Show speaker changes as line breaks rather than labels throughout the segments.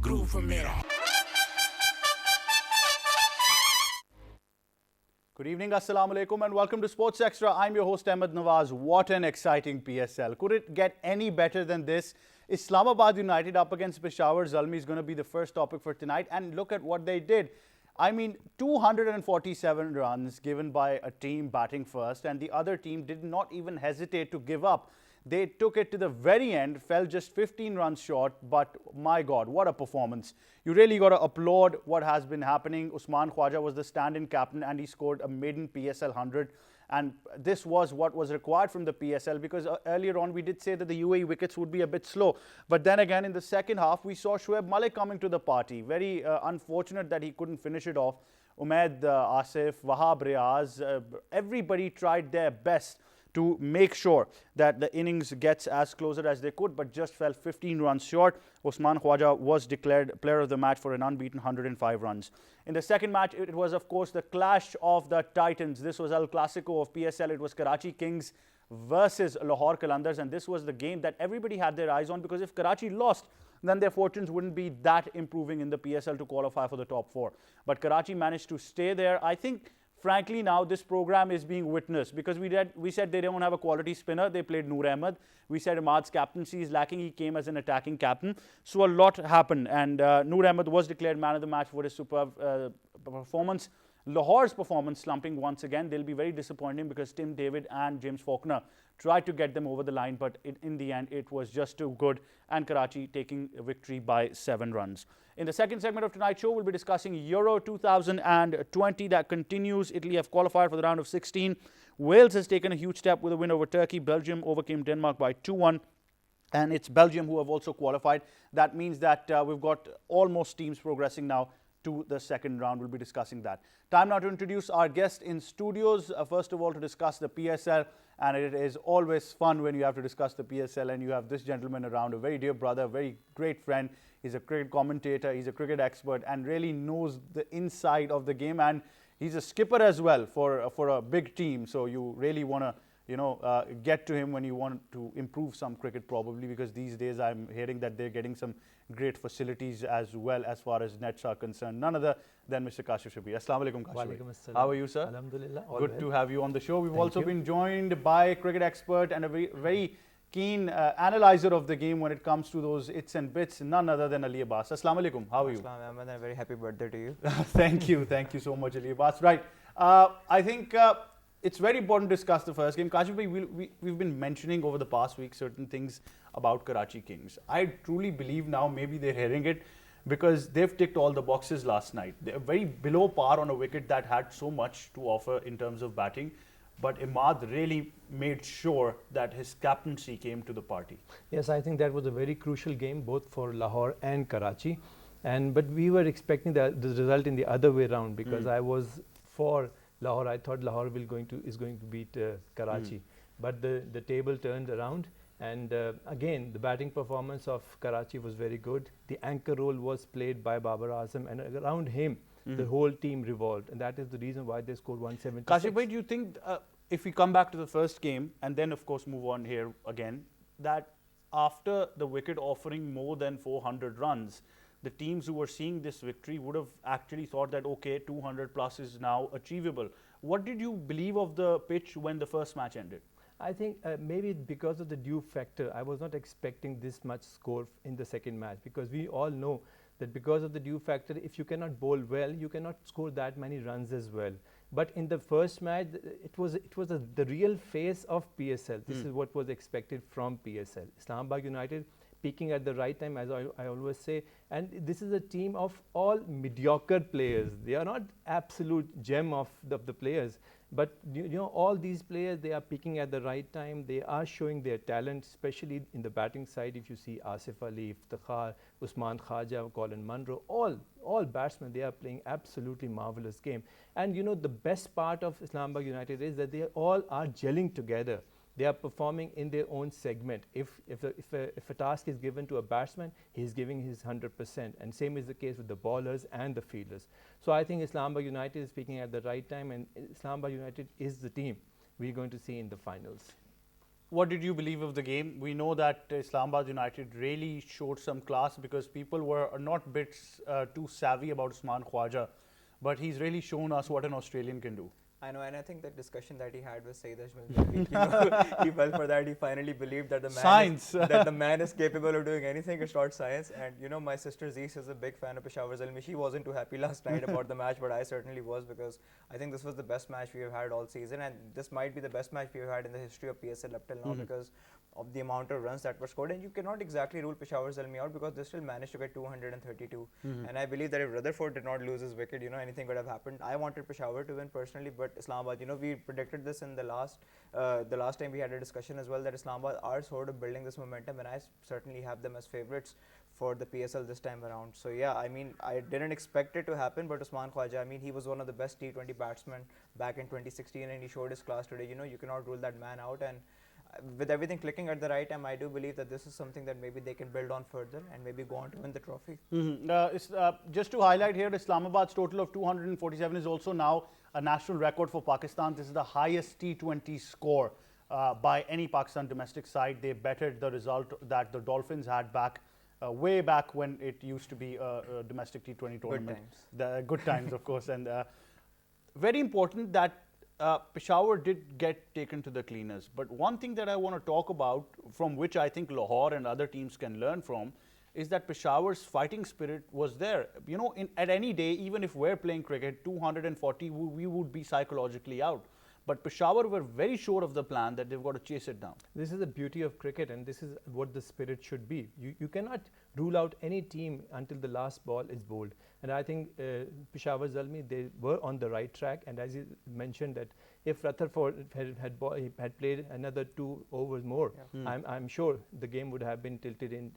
grew from it.
Good evening, Assalamu alaikum, and welcome to Sports Extra. I'm your host, Ahmad Nawaz. What an exciting PSL. Could it get any better than this? Islamabad United up against Peshawar Zalmi is going to be the first topic for tonight. And look at what they did. I mean, 247 runs given by a team batting first, and the other team did not even hesitate to give up. They took it to the very end, fell just 15 runs short, but my God, what a performance. You really got to applaud what has been happening. Usman Khwaja was the stand-in captain and he scored a maiden PSL 100. And this was what was required from the PSL, because earlier on we did say that the UAE wickets would be a bit slow. But then again, in the second half, we saw Shoaib Malik coming to the party. Very unfortunate that he couldn't finish it off. Umaid, Asif, Wahab Riaz, everybody tried their best to make sure that the innings gets as closer as they could, but just fell 15 runs short. Usman Khwaja was declared player of the match for an unbeaten 105 runs. In the second match, it was, of course, the clash of the Titans. This was El Clasico of PSL. It was Karachi Kings versus Lahore Qalandars, and this was the game that everybody had their eyes on, because if Karachi lost, then their fortunes wouldn't be that improving in the PSL to qualify for the top four. But Karachi managed to stay there. I think, frankly, now this program is being witnessed, because we said they don't have a quality spinner. They played Noor Ahmad. We said Ahmad's captaincy is lacking. He came as an attacking captain. So a lot happened, and Noor Ahmad was declared man of the match for his superb performance. Lahore's performance slumping once again. They'll be very disappointing, because Tim David and James Faulkner tried to get them over the line, but in the end it was just too good, and Karachi taking a victory by 7 runs. In the second segment of tonight's show, we'll be discussing Euro 2020 that continues. Italy have qualified for the round of 16. Wales has taken a huge step with a win over Turkey. Belgium overcame Denmark by 2-1. And it's Belgium who have also qualified. That means that we've got almost teams progressing now to the second round. We'll be discussing that. Time now to introduce our guest in studios. First of all, to discuss the PSL. And it is always fun when you have to discuss the PSL and you have this gentleman around, a very dear brother, a very great friend. He's a cricket commentator, he's a cricket expert, and really knows the inside of the game. And he's a skipper as well for a big team. So you really want to, get to him when you want to improve some cricket, probably, because these days I'm hearing that they're getting some great facilities as well as far as nets are concerned. None other than Mr. Kashif Shabbir. Assalamu alaikum, Kashif. How are you, sir?
Alhamdulillah.
Good to have you on the show. We've also been joined by a cricket expert and a very keen analyzer of the game when it comes to those its and bits, none other than Ali Abbas. Assalamu alaikum. How are you?
Assalamu alaikum, and a very happy birthday to you.
Thank you so much, Ali Abbas. Right. I think it's very important to discuss the first game. Kashif, we've been mentioning over the past week certain things about Karachi Kings. I truly believe now maybe they're hearing it, because they've ticked all the boxes last night. They're very below par on a wicket that had so much to offer in terms of batting. But Ahmad really made sure that his captaincy came to the party.
Yes, I think that was a very crucial game both for Lahore and Karachi. But we were expecting the result in the other way around, because I was for Lahore. I thought Lahore is going to beat Karachi. But the table turned around. And again, the batting performance of Karachi was very good. The anchor role was played by Babar Azam, and around him, the whole team revolved. And that is the reason why they scored 176.
Kashif, do you think, if we come back to the first game, and then of course move on here again, that after the wicket offering more than 400 runs, the teams who were seeing this victory would have actually thought that, okay, 200 plus is now achievable. What did you believe of the pitch when the first match ended?
I think maybe because of the dew factor, I was not expecting this much score in the second match, because we all know that because of the dew factor, if you cannot bowl well, you cannot score that many runs as well. But in the first match, it was the real face of PSL. This is what was expected from PSL. Islamabad United peaking at the right time, as I always say. And this is a team of all mediocre players. They are not absolute gem of the players. But all these players, they are peaking at the right time. They are showing their talent, especially in the batting side. If you see Asif Ali, Iftikhar, Usman Khwaja, Colin Munro, all batsmen, they are playing absolutely marvelous game. And the best part of Islamabad United is that they all are gelling together. They are performing in their own segment. If a task is given to a batsman, he is giving his 100%. And same is the case with the bowlers and the fielders. So I think Islamabad United is peaking at the right time, and Islamabad United is the team we're going to see in the finals.
what did you believe of the game? We know that Islamabad United really showed some class because people were not bit too savvy about Usman Khwaja, but he's really shown us what an Australian can do.
I know, and I think that discussion that he had with Saeed Ajmal, he fell for that. He finally believed that the man is capable of doing anything. It's not science. And you know, my sister Zees is a big fan of Peshawar Zalmi. She wasn't too happy last night about the match, but I certainly was, because I think this was the best match we have had all season, and this might be the best match we have had in the history of PSL up till now, because of the amount of runs that were scored. And you cannot exactly rule Peshawar Zalmi out, because they still managed to get 232. And I believe that if Rutherford did not lose his wicket, you know, anything could have happened. I wanted Peshawar to win personally, but Islamabad, you know, we predicted this in the last time we had a discussion as well, that Islamabad are sort of building this momentum, and I certainly have them as favourites for the PSL this time around. So yeah, I mean, I didn't expect it to happen, but Usman Khwaja, I mean, he was one of the best T20 batsmen back in 2016, and he showed his class today. You know, you cannot rule that man out, and with everything clicking at the right time, I do believe that this is something that maybe they can build on further and maybe go on to win the trophy.
Just to highlight here, Islamabad's total of 247 is also now a national record for Pakistan. This is the highest T20 score by any Pakistan domestic side. They bettered the result that the Dolphins had back way back when it used to be a domestic T20 tournament.
Good times.
The good times, of course. And very important that Peshawar did get taken to the cleaners. But one thing that I want to talk about, from which I think Lahore and other teams can learn from, is that Peshawar's fighting spirit was there. You know, at any day, even if we're playing cricket, 240, we would be psychologically out. But Peshawar were very sure of the plan that they've got to chase it down.
This is the beauty of cricket, and this is what the spirit should be. You cannot rule out any team until the last ball is bowled. And I think Peshawar Zalmi, they were on the right track. And as you mentioned, that if Rutherford had played another 2 overs more, I'm sure the game would have been tilted in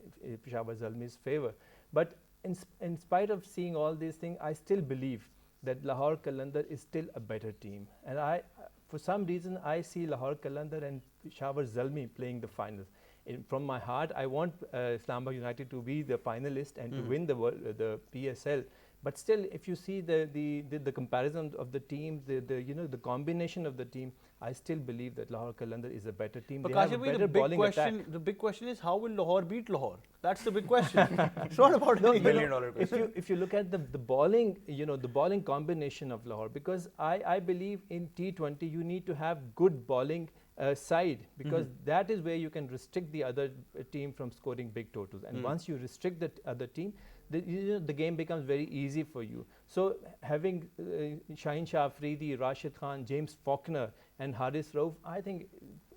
Peshawar Zalmi's favour. But in spite of seeing all these things, I still believe that Lahore Qalandar is still a better team. And for some reason, I see Lahore Qalandar and Peshawar Zalmi playing the finals. From my heart, I want Islamabad United to be the finalist and to win the PSL. But still, if you see the comparison of the teams, the combination of the team, I still believe that Lahore Qalandar is a better team.
But
they have a better bowling attack.
The big question is, how will Lahore beat Lahore? That's the big question. It's not about
$1 million question.
If you look at the bowling, the bowling combination of Lahore, because I believe in T20 you need to have good bowling side, because that is where you can restrict the other team from scoring big totals. And once you restrict the other team, the game becomes very easy for you. So having Shaheen Shah Afridi, Rashid Khan, James Faulkner and Haris Rauf, I think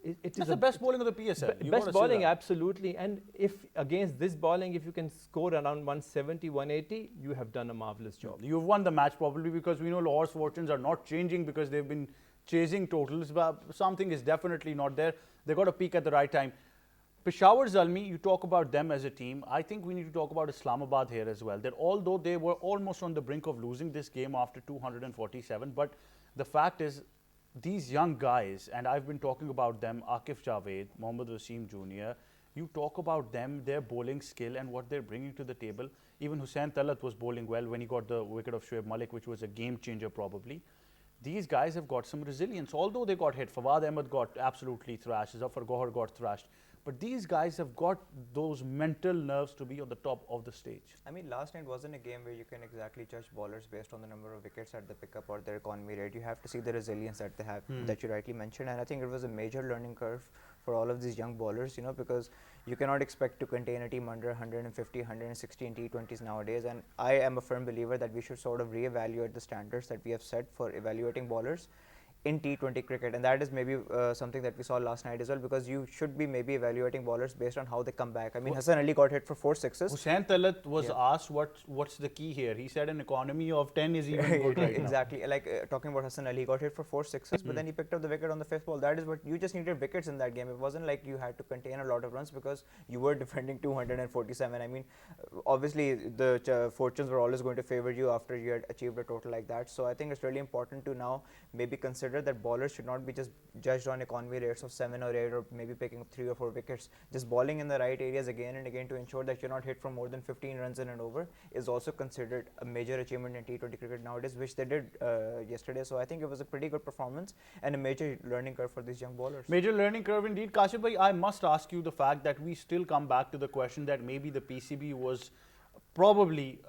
it's the best bowling of the PSL.
Best bowling, absolutely. And if against this bowling, if you can score around 170, 180, you have done a marvelous job.
You've won the match probably, because we know Lahore's fortunes are not changing because they've been chasing totals, but something is definitely not there. They got to peak at the right time. Peshawar Zalmi, you talk about them as a team. I think we need to talk about Islamabad here as well. That although they were almost on the brink of losing this game after 247, but the fact is, these young guys, and I've been talking about them, Akif Javed, Mohammad Wasim Jr., you talk about them, their bowling skill and what they're bringing to the table. Even Hussain Talat was bowling well when he got the wicket of Shoaib Malik, which was a game changer probably. These guys have got some resilience, although they got hit. Fawad Ahmad got absolutely thrashed, Zafar Gohar got thrashed. But these guys have got those mental nerves to be on the top of the stage.
I mean, last night wasn't a game where you can exactly judge bowlers based on the number of wickets at the pickup or their economy rate. You have to see the resilience that they have, that you rightly mentioned. And I think it was a major learning curve for all of these young bowlers, you know, because you cannot expect to contain a team under 150, 160 in T20s nowadays. And I am a firm believer that we should sort of reevaluate the standards that we have set for evaluating bowlers in T20 cricket, and that is maybe something that we saw last night as well, because you should be maybe evaluating bowlers based on how they come back. I mean, Hassan Ali got hit for 4 sixes.
Hussain Talat was asked what's the key here. He said an economy of 10 is even good right
exactly. Now. Like talking about Hassan Ali, he got hit for 4 sixes, but then he picked up the wicket on the 5th ball. That is what you just needed, wickets in that game. It wasn't like you had to contain a lot of runs because you were defending 247. I mean, obviously the fortunes were always going to favor you after you had achieved a total like that. So I think it's really important to now maybe consider consider that bowlers should not be just judged on economy rates of 7 or 8 or maybe picking 3 or 4 wickets. Just bowling in the right areas again and again to ensure that you're not hit from more than 15 runs in an over is also considered a major achievement in T20 cricket nowadays, which they did yesterday. So I think it was a pretty good performance and a major learning curve for these young bowlers.
Major learning curve indeed. Kashif bhai, I must ask you the fact that we still come back to the question that maybe the PCB was probably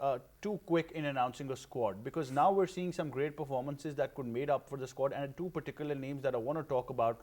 too quick in announcing a squad, because now we're seeing some great performances that could made up for the squad, and two particular names that I want to talk about.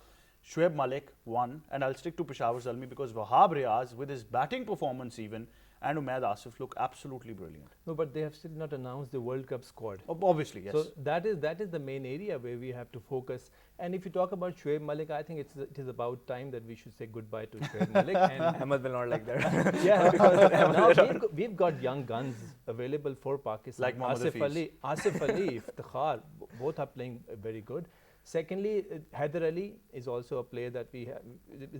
Shoaib Malik, one, and I'll stick to Peshawar Zalmi because Wahab Riaz, with his batting performance even, and Umaid Asif look absolutely brilliant.
No, but they have still not announced the World Cup squad.
Obviously, yes.
So that is the main area where we have to focus. And if you talk about Shoaib Malik, I think it is about time that we should say goodbye to Shoaib Malik. And
Ahmad will not like that.
yeah, because now we've got young guns available for Pakistan.
Like Mohammad
Asif Ali, Iftikhar, both are playing very good. Secondly, Haider Ali is also a player that we have,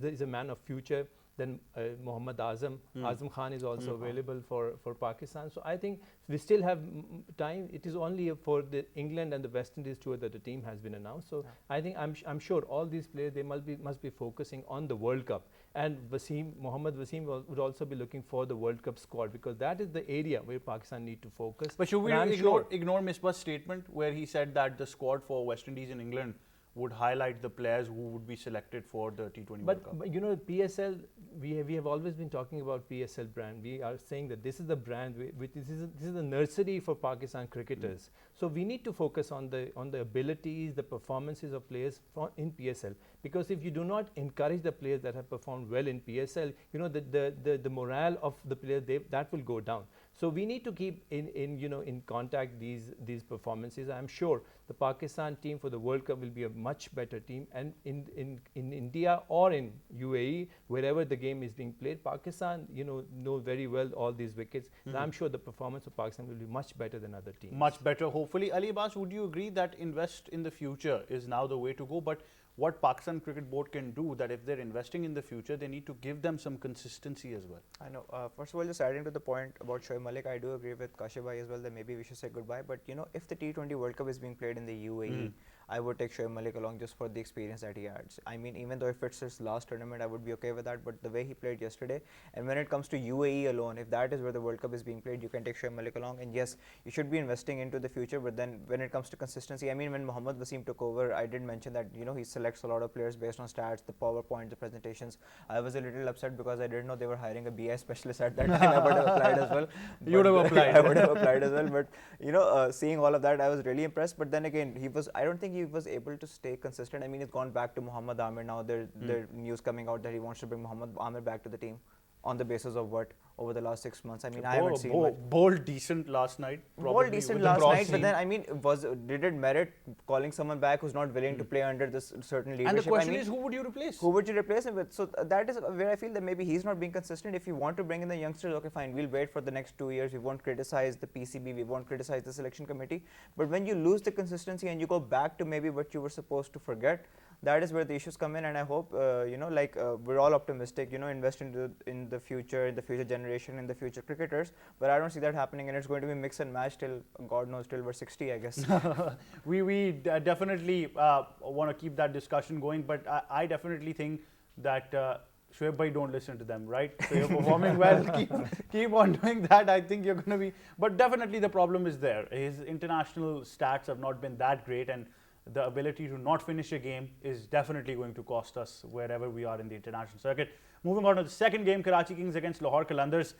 is a man of future. Then Muhammad Azam Khan is also available for Pakistan. So I think we still have time. It is only for the England and the West Indies tour that the team has been announced. So I think I'm sure all these players, they must be focusing on the World Cup. And Mohammad Wasim would also be looking for the World Cup squad, because that is the area where Pakistan need to focus.
But should we ignore Misbah's statement where he said that the squad for West Indies and England would highlight the players who would be selected for the T20 World Cup?
But you know, PSL, we have always been talking about PSL brand. We are saying that this is the brand, this is the nursery for Pakistan cricketers. So we need to focus on the abilities, the performances of players in PSL. Because if you do not encourage the players that have performed well in PSL, you know, the morale of the players, that will go down. So we need to keep in contact these performances. I'm sure the Pakistan team for the World Cup will be a much better team, and in India or in UAE, wherever the game is being played, Pakistan know very well all these wickets. And I'm sure the performance of Pakistan will be much better than other teams.
Much better, hopefully. Ali Abbas, would you agree that invest in the future is now the way to go? But what Pakistan Cricket Board can do, that if they're investing in the future, they need to give them some consistency as well.
I know. First of all, just adding to the point about Shoaib Malik, I do agree with Kashif as well that maybe we should say goodbye. But you know, if the T20 World Cup is being played in the UAE, I would take Shoaib Malik along just for the experience that he adds. I mean, even though if it's his last tournament, I would be okay with that. But the way he played yesterday, and when it comes to UAE alone, if that is where the World Cup is being played, you can take Shoaib Malik along. And yes, you should be investing into the future. But then when it comes to consistency, I mean, when Mohammad Wasim took over, I did mention that he selects a lot of players based on stats, the PowerPoint, the presentations. I was a little upset because I didn't know they were hiring a BI specialist at that time. I would have applied as well.
You would have applied.
I would have applied as well. But seeing all of that, I was really impressed. But then again, I don't think he was able to stay consistent. I mean, he's gone back to Muhammad Amir now. There news coming out that he wants to bring Muhammad Amir back to the team. On the basis of what over the last 6 months? I mean, I haven't seen
bold decent last night.
Bold decent last night, but then I mean, did it merit calling someone back who's not willing to play under this certain leadership?
And the question is, who would you replace?
Who would you replace him with? So that is where I feel that maybe he's not being consistent. If you want to bring in the youngsters, okay, fine, we'll wait for the next 2 years. We won't criticize the PCB, we won't criticize the selection committee. But when you lose the consistency and you go back to maybe what you were supposed to forget, that is where the issues come in. And I hope we're all optimistic. Invest in the future generation, in the future cricketers. But I don't see that happening, and it's going to be mix and match till God knows till we're 60, I guess.
we definitely want to keep that discussion going. But I definitely think that Shoaib bhai, don't listen to them, right? So you're performing well. Keep on doing that. I think you're going to be. But definitely the problem is there. His international stats have not been that great, and the ability to not finish a game is definitely going to cost us wherever we are in the international circuit. Moving on to the second game, Karachi Kings against Lahore Qalandars.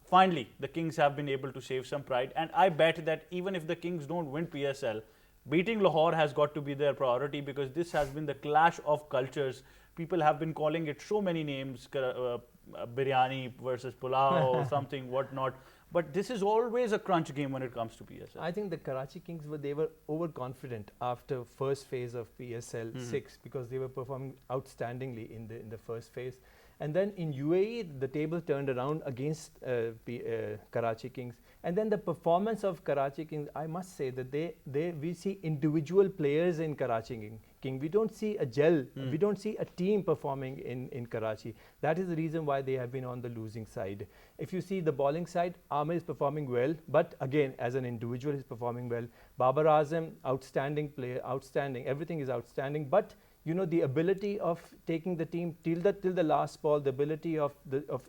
Finally, the Kings have been able to save some pride, and I bet that even if the Kings don't win PSL, beating Lahore has got to be their priority, because this has been the clash of cultures. People have been calling it so many names, biryani versus pulao, something, whatnot. But this is always a crunch game when it comes to PSL.
I think the Karachi Kings were overconfident after first phase of PSL 6, because they were performing outstandingly in the first phase. And then in UAE, the table turned around against Karachi Kings. And then the performance of Karachi Kings, I must say that we see individual players in Karachi King. We don't see a gel. We don't see a team performing in Karachi. That is the reason why they have been on the losing side. If you see the bowling side, Amir is performing well, but again, as an individual, he's performing well. Babar Azam, outstanding player, outstanding. Everything is outstanding, but you know, the ability of taking the team till the last ball, the ability of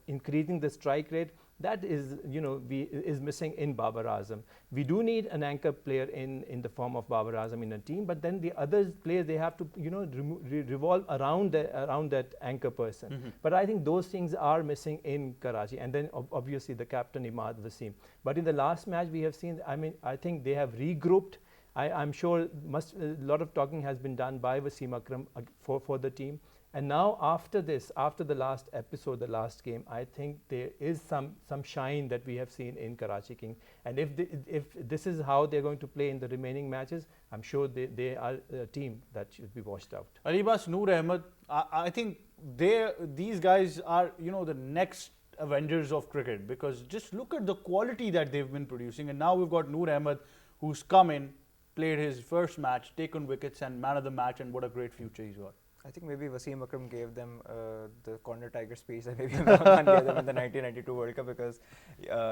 increasing the strike rate, that is, you know, is missing in Babar Azam. We do need an anchor player in the form of Babar Azam in a team, but then the other players, they have to, you know, revolve around that anchor person. But I think those things are missing in Karachi, and then obviously the captain Ahmad Wasim. But in the last match we have seen, I mean, I think they have regrouped. I'm sure a lot of talking has been done by Wasim Akram for the team. And now after this, after the last episode, the last game, I think there is some shine that we have seen in Karachi King. And if this is how they're going to play in the remaining matches, I'm sure they are a team that should be washed out.
Abbas, Noor Ahmed, I think these guys are, you know, the next Avengers of cricket, because just look at the quality that they've been producing. And now we've got Noor Ahmed, who's come in, played his first match, taken wickets and man of the match, and what a great future he's got.
I think maybe Wasim Akram gave them the corner tiger speech that maybe Imran Khan gave them in the 1992 World Cup, because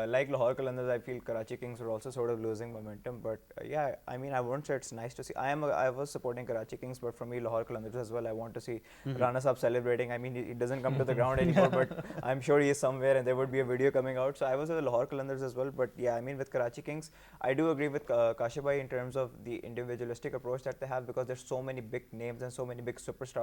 like Lahore Qalandars, I feel Karachi Kings were also sort of losing momentum. But yeah, I mean, I won't say it's nice to see. I was supporting Karachi Kings, but for me, Lahore Qalandars as well. I want to see Rana Sahab celebrating. I mean, he doesn't come to the ground anymore, but I'm sure he is somewhere, and there would be a video coming out. So I was with the Lahore Qalandars as well. But yeah, I mean, with Karachi Kings, I do agree with Kashif bhai in terms of the individualistic approach that they have, because there's so many big names and so many big superstars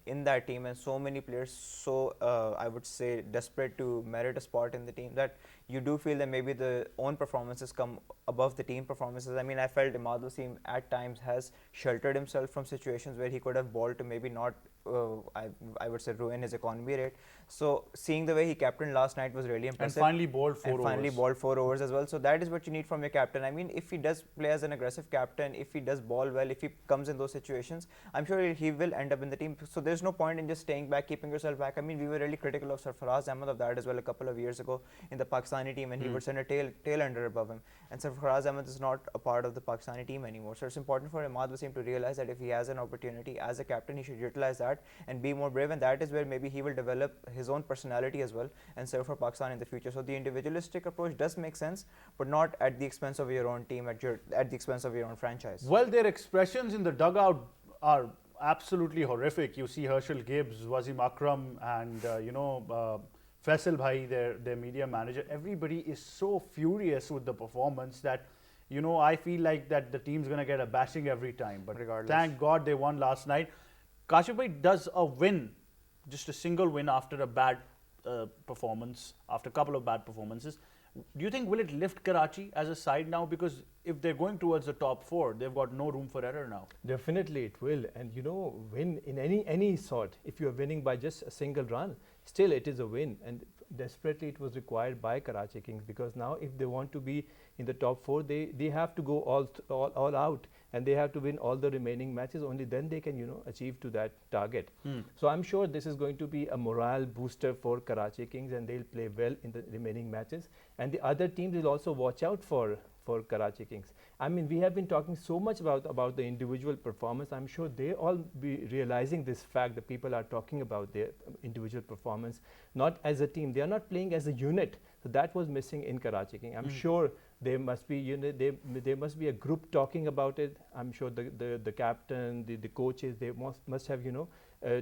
in that team, and so many players so I would say desperate to merit a spot in the team, that you do feel that maybe the own performances come above the team performances. I mean, I felt Ahmad Wasim at times has sheltered himself from situations where he could have bowled to maybe not I would say ruin his economy rate. So seeing the way he captained last night was really impressive.
And finally bowled 4 overs.
Finally bowled 4 overs as well. So that is what you need from your captain. I mean, if he does play as an aggressive captain, if he does bowl well, if he comes in those situations, I'm sure he will end up in the team. So there's no point in just staying back, keeping yourself back. I mean, we were really critical of Sarfaraz Ahmad of that as well a couple of years ago in the Pakistani team, and he would send a tail ender above him. And Sarfaraz Ahmad is not a part of the Pakistani team anymore. So it's important for Ahmad Wasim to realize that if he has an opportunity as a captain, he should utilize that and be more brave, and that is where maybe he will develop his own personality as well and serve for Pakistan in the future. So the individualistic approach does make sense, but not at the expense of your own team, at the expense of your own franchise.
Well, their expressions in the dugout are absolutely horrific. You see Herschel Gibbs, Wasim Akram, and Faisal Bhai, their media manager. Everybody is so furious with the performance that, you know, I feel like that the team's going to get a bashing every time. But regardless, thank God they won last night. Kashif bhai, does a win, just a single win after a bad performance, after a couple of bad performances, do you think will it lift Karachi as a side now? Because if they're going towards the top 4, they've got no room for error now.
Definitely it will. And you know, win in any sort, if you're winning by just a single run, still it is a win. And desperately it was required by Karachi Kings, because now if they want to be in the top 4, they have to go all out, and they have to win all the remaining matches. Only then they can, you know, achieve to that target. So I'm sure this is going to be a morale booster for Karachi Kings, and they'll play well in the remaining matches. And the other teams will also watch out for Karachi Kings. I mean, we have been talking so much about the individual performance. I'm sure they all be realizing this fact that people are talking about their individual performance, not as a team. They are not playing as a unit. So that was missing in Karachi King. I'm sure there must be, you know, there must be a group talking about it. I'm sure the captain, the coaches, they must have, you know,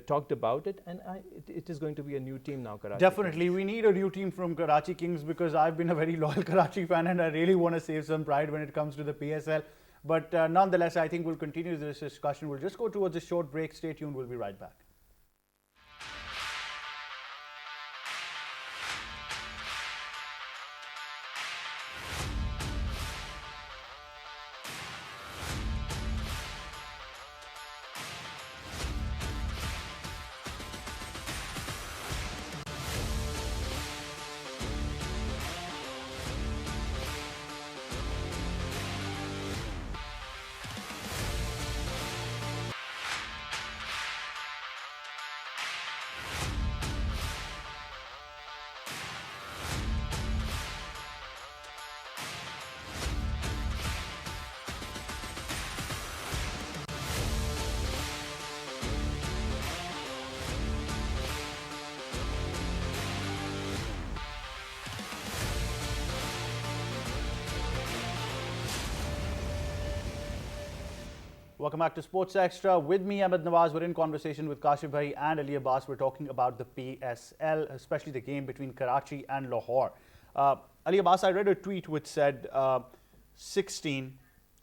talked about it, and it is going to be a new team now, Karachi
Definitely,
Kings.
we need a new team from Karachi Kings, because I've been a very loyal Karachi fan and I really want to save some pride when it comes to the PSL. But nonetheless, I think we'll continue this discussion. We'll just go towards a short break. Stay tuned, we'll be right back. Welcome back to Sports Extra. With me, Ahmad Nawaz. We're in conversation with Kashif bhai and Ali Abbas. We're talking about the PSL, especially the game between Karachi and Lahore. Ali Abbas, I read a tweet which said 16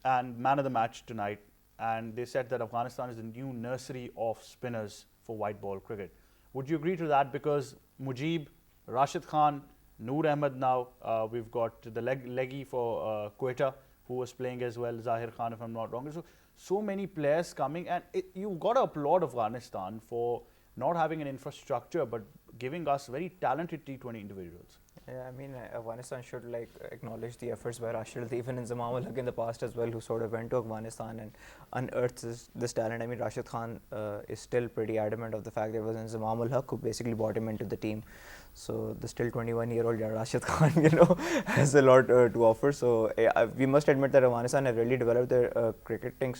and man of the match tonight. And they said that Afghanistan is the new nursery of spinners for white ball cricket. Would you agree to that? Because Mujib, Rashid Khan, Noor Ahmed now, we've got the leggy for Quetta, who was playing as well, Zahir Khan, if I'm not wrong. So many players coming, and you've got to applaud Afghanistan for not having an infrastructure, but giving us very talented T20 individuals.
Yeah, I mean, Afghanistan should acknowledge the efforts by Rashid, even in Zamam in the past as well, who sort of went to Afghanistan and unearthed this talent. I mean, Rashid Khan is still pretty adamant of the fact that it was Zamam who basically brought him into the team. So the still 21-year-old Rashid Khan, has a lot to offer. So we must admit that Afghanistan have really developed their cricketing,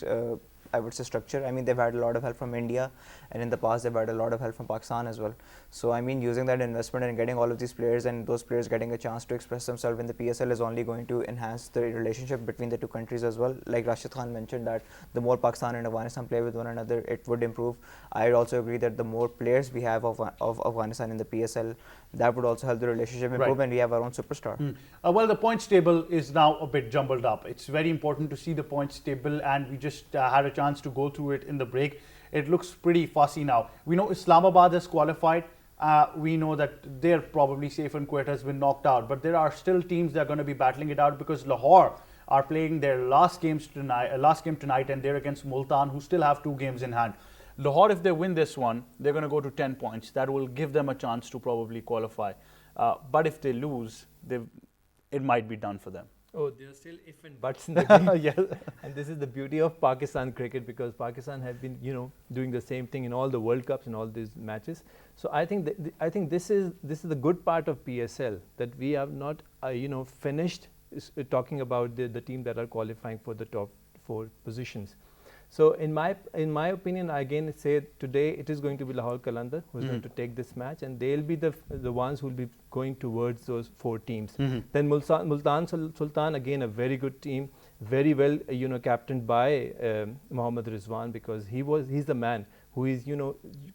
I would say, structure. I mean, they've had a lot of help from India, and in the past they've had a lot of help from Pakistan as well. So I mean, using that investment and getting all of these players and those players getting a chance to express themselves in the PSL is only going to enhance the relationship between the two countries as well. Like Rashid Khan mentioned, that the more Pakistan and Afghanistan play with one another, it would improve. I also agree that the more players we have of Afghanistan in the PSL, that would also help the relationship improve, and we have our own superstar.
Well, the points table is now a bit jumbled up. It's very important to see the points table, and we just had a chance to go through it in the break. It looks pretty fussy now. We know Islamabad has qualified. We know that they're probably safe and Quetta has been knocked out, but there are still teams that are going to be battling it out because Lahore are playing their last game tonight, and they're against Multan, who still have 2 games in hand. Lahore, if they win this one, they're going to go to 10 points. That will give them a chance to probably qualify. But if they lose, it might be done for them.
Oh, there are still if and buts in the game.
Yes.
And this is the beauty of Pakistan cricket, because Pakistan have been, doing the same thing in all the World Cups and all these matches. So I think this is the good part of PSL, that we have not finished talking about the team that are qualifying for the top 4 positions. So in my opinion, I again say today it is going to be Lahore Qalandar who is going to take this match, and they'll be the ones who will be going towards those 4 teams. Then Multan Sultan, again a very good team, very well captained by Mohammad Rizwan, because he's the man who is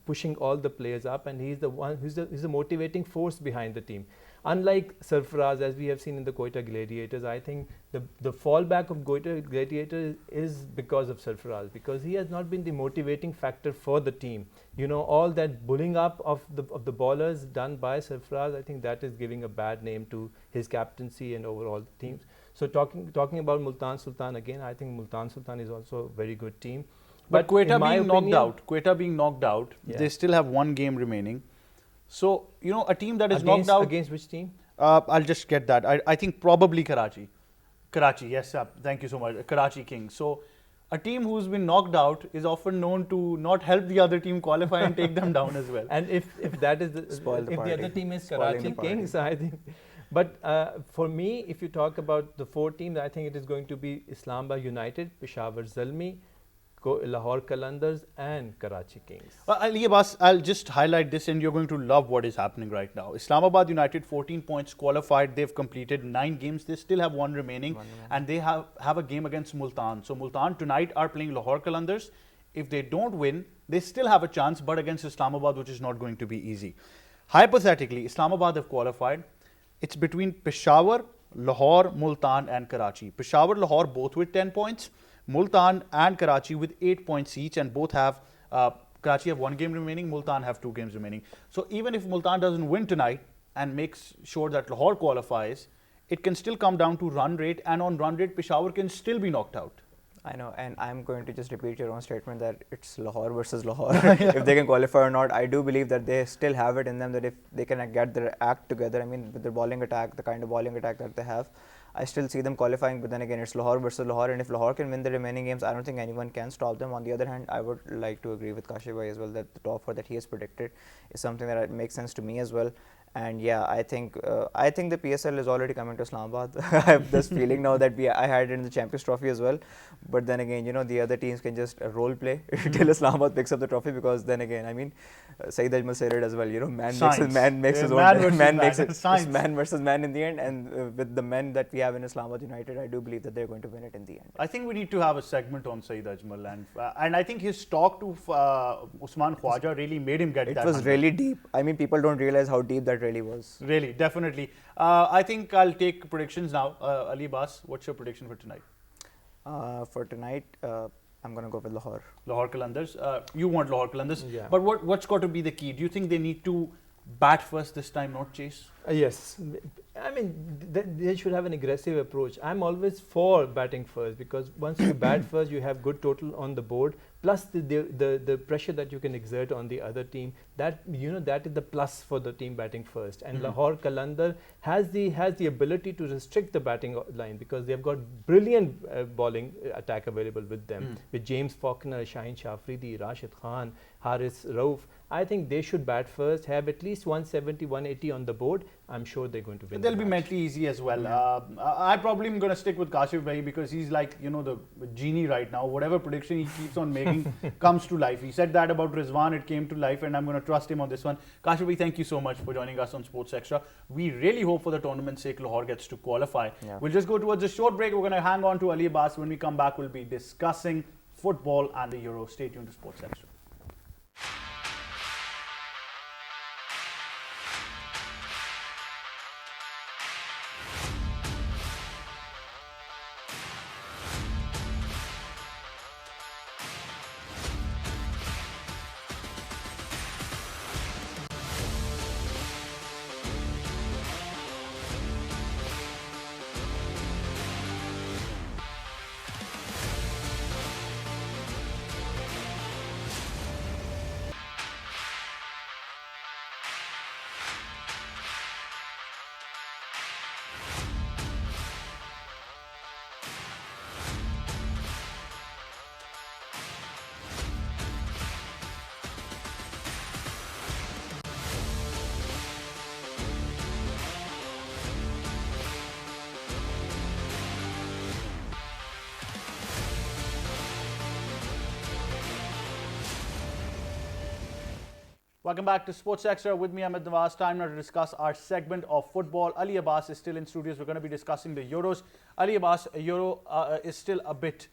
pushing all the players up, and he's the one who's the motivating force behind the team. Unlike Sarfaraz, as we have seen in the Quetta Gladiators, I think the fallback of Quetta Gladiators is because of Sarfaraz, because he has not been the motivating factor for the team. All that bullying up of the bowlers done by Sarfaraz, I think that is giving a bad name to his captaincy and overall teams. So talking about Multan Sultan again, I think Multan Sultan is also a very good team.
But Quetta being knocked out,
yeah,
they still have 1 game remaining. So, a team that is knocked out...
Against which team?
I'll just get that. I think probably Karachi. Karachi, yes, thank you so much. Karachi Kings. So, a team who's been knocked out is often known to not help the other team qualify and take them down as well.
And if that is the other team is Karachi Kings, I think... But for me, if you talk about the 4 teams, I think it is going to be Islamabad United, Peshawar Zalmi, Lahore Qalandars and Karachi Kings.
Ali Abbas, I'll just highlight this, and you're going to love what is happening right now. Islamabad United, 14 points qualified. They've completed 9 games. They still have 1 remaining, and they have a game against Multan. So Multan tonight are playing Lahore Qalandars. If they don't win, they still have a chance, but against Islamabad, which is not going to be easy. Hypothetically, Islamabad have qualified. It's between Peshawar, Lahore, Multan and Karachi. Peshawar, Lahore both with 10 points. Multan and Karachi with 8 points each, and both have Karachi have 1 game remaining, Multan have 2 games remaining. So even if Multan doesn't win tonight and makes sure that Lahore qualifies, it can still come down to run rate, and on run rate Peshawar can still be knocked out.
I know, and I'm going to just repeat your own statement that it's Lahore versus Lahore. If they can qualify or not, I do believe that they still have it in them, that if they can get their act together, I mean, with their bowling attack, the kind of bowling attack that they have, I still see them qualifying. But then again, it's Lahore versus Lahore, and if Lahore can win the remaining games, I don't think anyone can stop them. On the other hand, I would like to agree with Kashif as well that the top 4 that he has predicted is something that makes sense to me as well. And yeah, I think the PSL is already coming to Islamabad. I have this feeling now that I had it in the Champions Trophy as well. But then again, the other teams can just role play till Islamabad picks up the trophy, because then again, I mean, Saeed Ajmal said it as well. Man makes his own man versus man in the end. And with the men that we have in Islamabad United, I do believe that they're going to win it in the end.
I think we need to have a segment on Saeed Ajmal, and I think his talk to Usman Khwaja really made him get that.
It was really deep. I mean, people don't realize how deep that really was.
Really, definitely. I think I'll take predictions now. Ali Abbas, what's your prediction for tonight?
For tonight, I'm going to go with Lahore.
Lahore Qalandars. You want Lahore Qalandars.
Yeah.
But what's got to be the key? Do you think they need to bat first this time, not chase?
Yes. I mean, they should have an aggressive approach. I'm always for batting first, because once you bat first, you have good total on the board, plus the pressure that you can exert on the other team. That that is the plus for the team batting first. And Lahore Qalandar has the ability to restrict the batting line, because they have got brilliant bowling attack available with them, with James Faulkner, Shaheen Shafridi, Rashid Khan, Haris Rauf. I think they should bat first, have at least 170, 180 on the board. I'm sure they're going to win.
They'll be mentally easy as well. I probably am going to stick with Kashif bhai, because he's like, the genie right now. Whatever prediction he keeps on making comes to life. He said that about Rizwan, it came to life, and I'm going to trust him on this one. Kashif bhai, thank you so much for joining us on Sports Extra. We really hope for the tournament's sake Lahore gets to qualify. Yeah. We'll just go towards a short break. We're going to hang on to Ali Abbas. When we come back, we'll be discussing football and the Euro. Stay tuned to Sports Extra. Welcome back to Sports Extra. With me, Ahmad Nawaz. Time now to discuss our segment of football. Ali Abbas is still in studios. We're going to be discussing the Euros. Ali Abbas, Euro is still a bit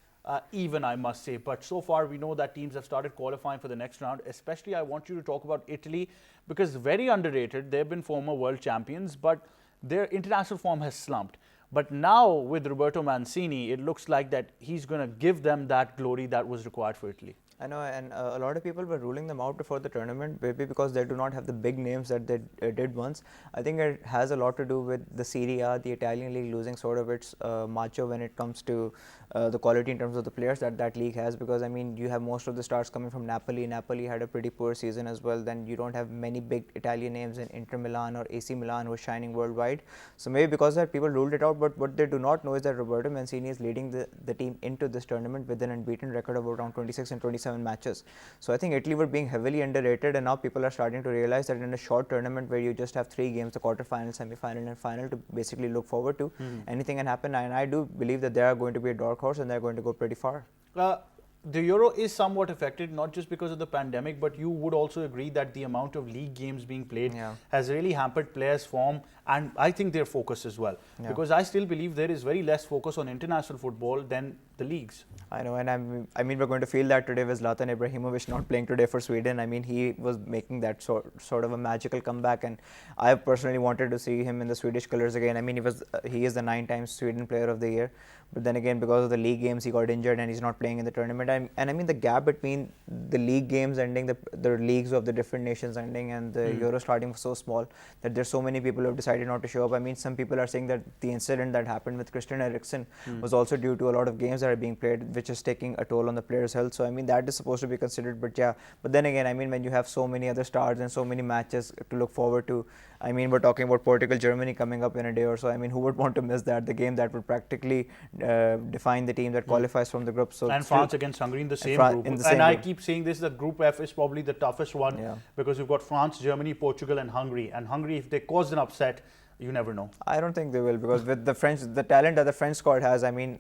even, I must say. But so far, we know that teams have started qualifying for the next round. Especially, I want you to talk about Italy, because very underrated. They've been former world champions, but their international form has slumped. But now, with Roberto Mancini, it looks like that he's going to give them that glory that was required for Italy.
I know, and a lot of people were ruling them out before the tournament, maybe because they do not have the big names that they did once. I think it has a lot to do with the Serie A, the Italian league, losing sort of its macho when it comes to the quality in terms of the players that league has, because I mean, you have most of the stars coming from Napoli. Napoli had a pretty poor season as well. Then you don't have many big Italian names in Inter Milan or AC Milan who are shining worldwide. So maybe because of that, people ruled it out. But what they do not know is that Roberto Mancini is leading the team into this tournament with an unbeaten record of around 26 and 27 matches. So I think Italy were being heavily underrated, and now people are starting to realize that in a short tournament where you just have 3 games, the quarterfinal, semi-final and final, to basically look forward to, anything can happen. And I do believe that they are going to be a dark horse and they're going to go pretty far.
The Euro is somewhat affected, not just because of the pandemic, but you would also agree that the amount of league games being played has really hampered players' form, and I think their focus as well. Because I still believe there is very less focus on international football than the leagues.
I know, and I mean, we're going to feel that today with Zlatan Ibrahimovic not playing today for Sweden. I mean, he was making that sort of a magical comeback, and I personally wanted to see him in the Swedish colours again. I mean, he is the 9-time Sweden Player of the Year, but then again, because of the league games, he got injured and he's not playing in the tournament. And I mean, the gap between the league games ending, the leagues of the different nations ending, and the Euro starting was so small that there's so many people who have decided not to show up. I mean, some people are saying that the incident that happened with Christian Eriksen was also due to a lot of games that that are being played, which is taking a toll on the players' health. So I mean that is supposed to be considered, but yeah. But then again, I mean when you have so many other stars and so many matches to look forward to, I mean we're talking about Portugal, Germany coming up in a day or so. I mean who would want to miss that? The game that would practically define the team that qualifies from the group. So
and France against Hungary in the same group. And I keep saying this: the Group F is probably the toughest one because you've got France, Germany, Portugal, and Hungary. And Hungary, if they cause an upset, you never know.
I don't think they will, because with the French, the talent that the French squad has, I mean,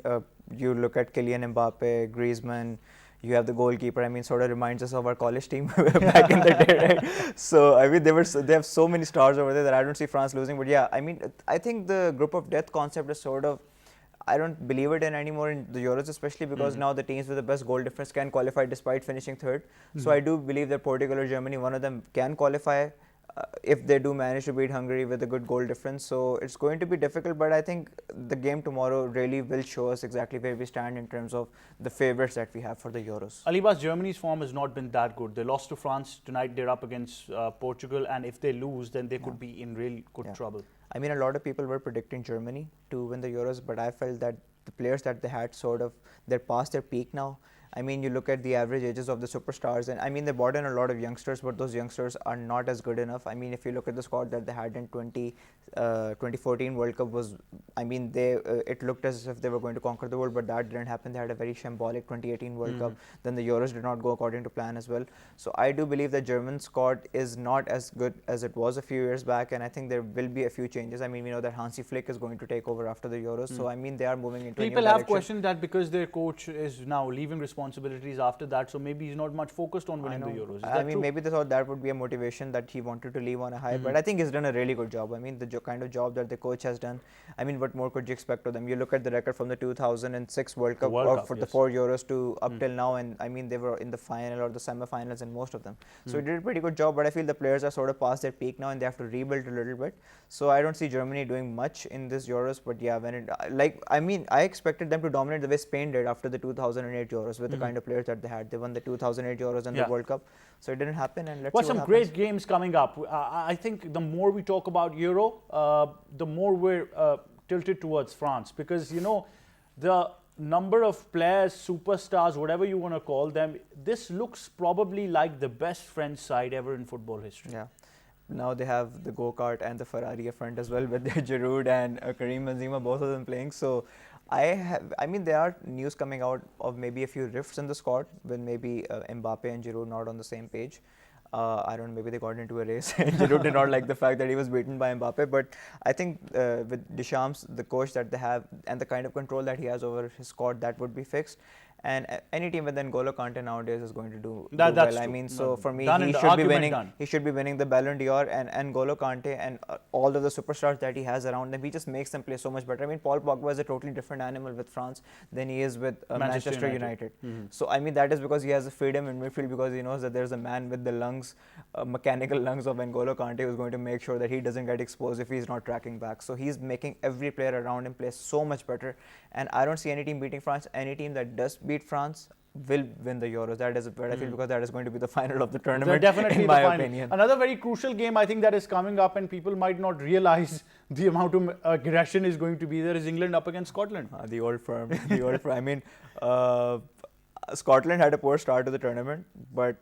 you look at Kylian Mbappe, Griezmann, you have the goalkeeper. I mean, sort of reminds us of our college team back in the day, right? So I mean, they have so many stars over there that I don't see France losing. But yeah, I mean, I think the group of death concept is sort of, I don't believe it in anymore in the Euros, especially because now the teams with the best goal difference can qualify despite finishing third. So I do believe that Portugal or Germany, one of them can qualify if they do manage to beat Hungary with a good goal difference. So it's going to be difficult, but I think the game tomorrow really will show us exactly where we stand in terms of the favourites that we have for the Euros.
Abbas, Germany's form has not been that good. They lost to France tonight. They're up against Portugal, and if they lose, then they could be in real good trouble.
I mean, a lot of people were predicting Germany to win the Euros, but I felt that the players that they had they're past their peak now. I mean, you look at the average ages of the superstars, and I mean, they brought in a lot of youngsters, but those youngsters are not as good enough. I mean, if you look at the squad that they had in 2014 World Cup was, I mean, it looked as if they were going to conquer the world, but that didn't happen. They had a very shambolic 2018 World Cup. Then the Euros did not go according to plan as well. So I do believe the German squad is not as good as it was a few years back, and I think there will be a few changes. I mean, we know that Hansi Flick is going to take over after the Euros, so I mean, they are moving into a new direction.
People have questioned that because their coach is now leaving responsibilities after that, so maybe he's not much focused on winning the Euros.
I mean, maybe they thought that would be a motivation that he wanted to leave on a high, but I think he's done a really good job. I mean, the kind of job that the coach has done, I mean, what more could you expect of them? You look at the record from the 2006 World Cup, the 4 Euros to up till now, and I mean, they were in the final or the semi-finals in most of them. So he did a pretty good job, but I feel the players are sort of past their peak now and they have to rebuild a little bit. So I don't see Germany doing much in this Euros, but yeah, I mean, I expected them to dominate the way Spain did after the 2008 Euros with the kind of players that they had. They won the 2008 Euros and the World Cup, so it didn't happen. And let's see what
some
happens.
Great games coming up. I think the more we talk about Euro, the more we're tilted towards France, because you know the number of players, superstars, whatever you want to call them, this looks probably like the best French side ever in football history.
Yeah. Now they have the go-kart and the Ferrari up front as well, with Giroud and Karim Benzema, both of them playing. So I mean, there are news coming out of maybe a few rifts in the squad with maybe Mbappe and Giroud not on the same page. I don't know, maybe they got into a race and Giroud did not like the fact that he was beaten by Mbappe. But I think with Deschamps, the coach that they have, and the kind of control that he has over his squad, that would be fixed. And any team with N'Golo Kante nowadays is going to do well.
True.
I mean, so for me, he should be winning the Ballon d'Or, and N'Golo Kante and all of the superstars that he has around them, he just makes them play so much better. I mean, Paul Pogba is a totally different animal with France than he is with Manchester United. So I mean, that is because he has a freedom in midfield, because he knows that there's a man with the lungs, mechanical lungs of N'Golo Kante, who's going to make sure that he doesn't get exposed if he's not tracking back. So he's making every player around him play so much better, and I don't see any team beating France. Any team that does beat France will win the Euros. That is what I feel, because that is going to be the final of the tournament.
Definitely
in my
the final.
opinion.
Another very crucial game I think that is coming up, and people might not realize the amount of aggression is going to be there, is England up against Scotland.
The old firm. I mean, Scotland had a poor start to the tournament, but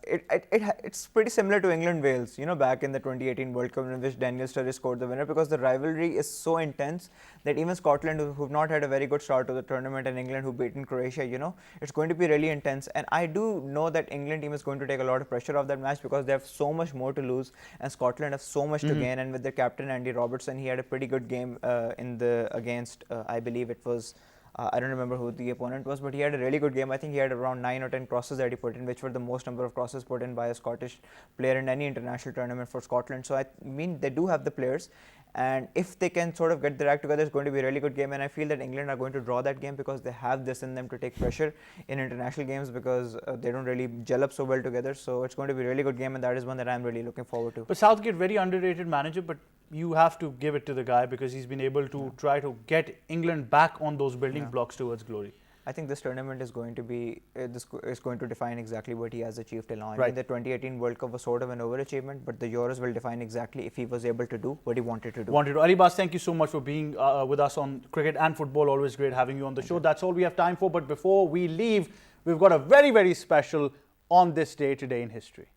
it's pretty similar to England-Wales, you know, back in the 2018 World Cup in which Daniel Sturridge scored the winner, because the rivalry is so intense that even Scotland, who've not had a very good start to the tournament, and England, who beaten Croatia, you know, it's going to be really intense. And I do know that England team is going to take a lot of pressure off that match, because they have so much more to lose, and Scotland have so much to gain. And with their captain Andy Robertson, he had a pretty good game against I believe it was. I don't remember who the opponent was, but he had a really good game. I think he had around 9 or 10 crosses that he put in, which were the most number of crosses put in by a Scottish player in any international tournament for Scotland. So I mean, they do have the players, and if they can sort of get their act together, it's going to be a really good game. And I feel that England are going to draw that game, because they have this in them to take pressure in international games, because they don't really gel up so well together. So it's going to be a really good game, and that is one that I'm really looking forward to.
But Southgate, very underrated manager, but you have to give it to the guy, because he's been able to try to get England back on those building blocks towards glory.
I think this tournament is going to be is going to define exactly what he has achieved till now. I
Right.
mean, the 2018 World Cup was sort of an overachievement, but the Euros will define exactly if he was able to do what he wanted to do.
Abbas, thank you so much for being with us on cricket and football. Always great having you on the show. That's all we have time for. But before we leave, we've got a very, very special on this day today in history.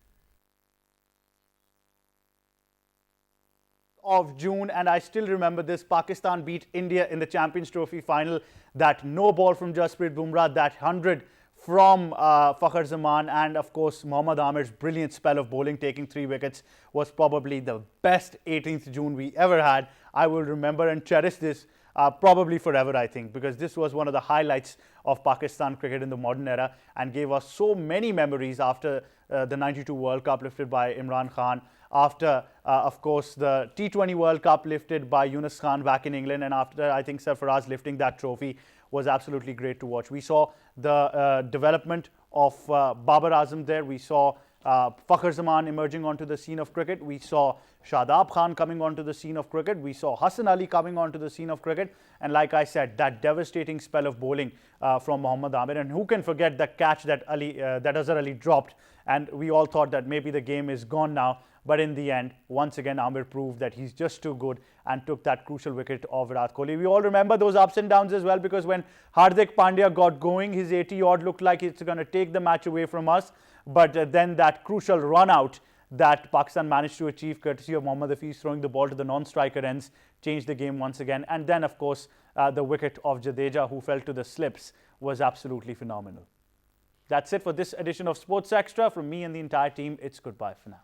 Of June, and I still remember this. Pakistan beat India in the Champions Trophy final. That no ball from Jasprit Bumrah, that 100 from Fakhar Zaman, and of course Mohammad Amir's brilliant spell of bowling, taking 3 wickets, was probably the best 18th June we ever had. I will remember and cherish this probably forever, I think, because this was one of the highlights of Pakistan cricket in the modern era and gave us so many memories after the 92 World Cup lifted by Imran Khan, after of course the T20 World Cup lifted by Yunus Khan back in England, and after I think Sarfaraz lifting that trophy was absolutely great to watch. We saw the development of Babar Azam there. We saw Fakhar Zaman emerging onto the scene of cricket. We saw Shadab Khan coming onto the scene of cricket. We saw Hassan Ali coming onto the scene of cricket. And like I said, that devastating spell of bowling from Mohammad Amir. And who can forget the catch that Azhar Ali dropped? And we all thought that maybe the game is gone now. But in the end, once again, Amir proved that he's just too good and took that crucial wicket of Virat Kohli. We all remember those ups and downs as well, because when Hardik Pandya got going, his 80-odd looked like it's going to take the match away from us. But then that crucial run out that Pakistan managed to achieve, courtesy of Mohammad Hafiz throwing the ball to the non-striker ends, changed the game once again. And then, of course, the wicket of Jadeja, who fell to the slips, was absolutely phenomenal. That's it for this edition of Sports Extra. From me and the entire team, it's goodbye for now.